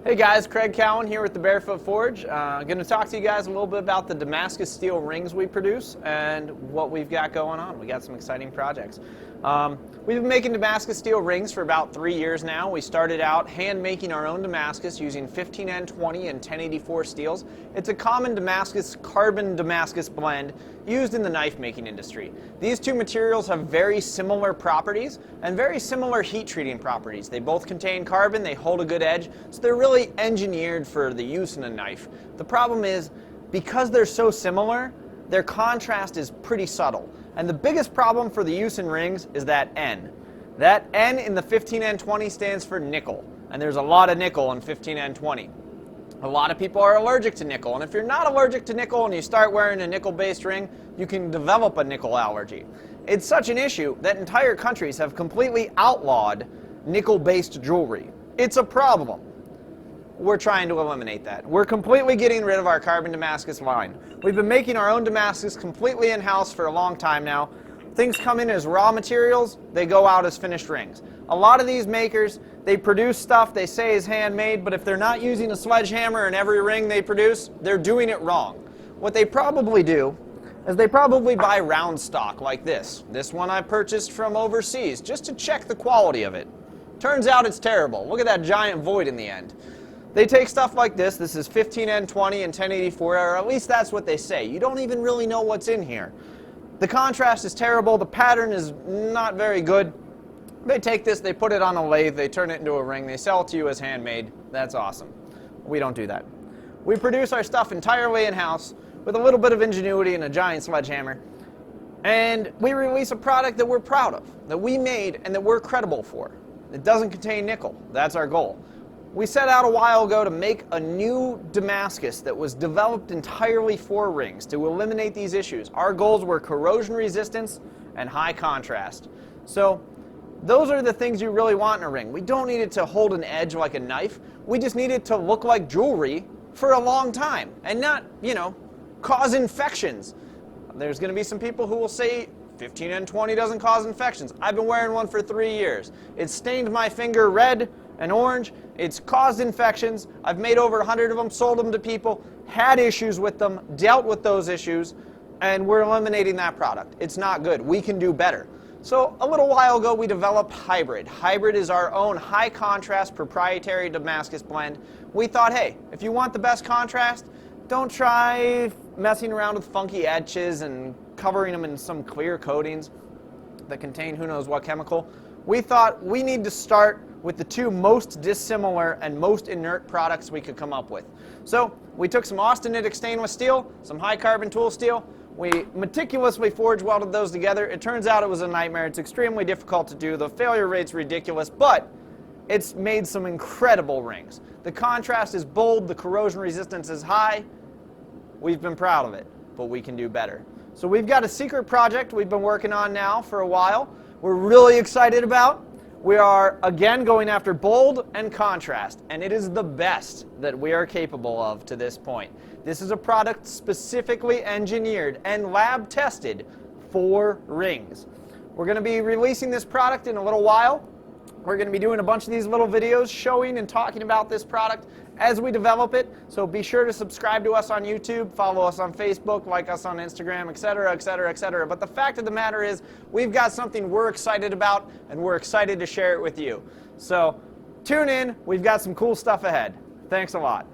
Hey guys, Craig Cowan here with the Barefoot Forge. Going to talk to you guys a little bit about the Damascus steel rings we produce and what we've got going on. We got some exciting projects. We've been making Damascus steel rings for about 3 years now. We started out hand making our own Damascus using 15N20 and 1084 steels. It's a common Damascus carbon Damascus blend used in the knife making industry. These two materials have very similar properties and very similar heat treating properties. They both contain carbon, they hold a good edge, so they're really engineered for the use in a knife. The problem is, because they're so similar, their contrast is pretty subtle. And the biggest problem for the use in rings is that N. That N in the 15N20 stands for nickel, and there's a lot of nickel in 15N20. A lot of people are allergic to nickel, and if you're not allergic to nickel and you start wearing a nickel-based ring, you can develop a nickel allergy. It's such an issue that entire countries have completely outlawed nickel-based jewelry. It's a problem. We're trying to eliminate that. We're completely getting rid of our carbon Damascus line. We've been making our own Damascus completely in-house for a long time now. Things come in as raw materials, they go out as finished rings. A lot of these makers, they produce stuff they say is handmade, but if they're not using a sledgehammer in every ring they produce, they're doing it wrong. What they probably do is they probably buy round stock like this. This one I purchased from overseas just to check the quality of it. Turns out it's terrible. Look at that giant void in the end. They take stuff like this. This is 15N20 and 1084, or at least that's what they say. You don't even really know what's in here. The contrast is terrible. The pattern is not very good. They take this, they put it on a lathe, they turn it into a ring, they sell it to you as handmade. That's awesome. We don't do that. We produce our stuff entirely in-house with a little bit of ingenuity and a giant sledgehammer. And we release a product that we're proud of, that we made and that we're credible for. It doesn't contain nickel. That's our goal. We set out a while ago to make a new Damascus that was developed entirely for rings to eliminate these issues. Our goals were corrosion resistance and high contrast. So those are the things you really want in a ring. We don't need it to hold an edge like a knife. We just need it to look like jewelry for a long time and not, cause infections. There's going to be some people who will say 15N20 doesn't cause infections. I've been wearing one for 3 years. It's stained my finger red and orange. It's caused infections. I've made over 100 of them, sold them to people, had issues with them, dealt with those issues, and we're eliminating that product. It's not good. We can do better. So a little while ago we developed Hybrid. Hybrid is our own high contrast proprietary Damascus blend. We thought, hey, if you want the best contrast, don't try messing around with funky etches and covering them in some clear coatings that contain who knows what chemical. We thought we need to start with the two most dissimilar and most inert products we could come up with. So we took some austenitic stainless steel, some high carbon tool steel. We meticulously forge welded those together. It turns out it was a nightmare. It's extremely difficult to do. The failure rate's ridiculous, but it's made some incredible rings. The contrast is bold. The corrosion resistance is high. We've been proud of it, but we can do better. So we've got a secret project we've been working on now for a while. We're really excited about. We are, again, going after bold and contrast, and it is the best that we are capable of to this point. This is a product specifically engineered and lab tested for rings. We're going to be releasing this product in a little while. We're going to be doing a bunch of these little videos showing and talking about this product as we develop it. So be sure to subscribe to us on YouTube, follow us on Facebook, like us on Instagram, etc., etc., etc. But the fact of the matter is, we've got something we're excited about, and we're excited to share it with you. So tune in. We've got some cool stuff ahead. Thanks a lot.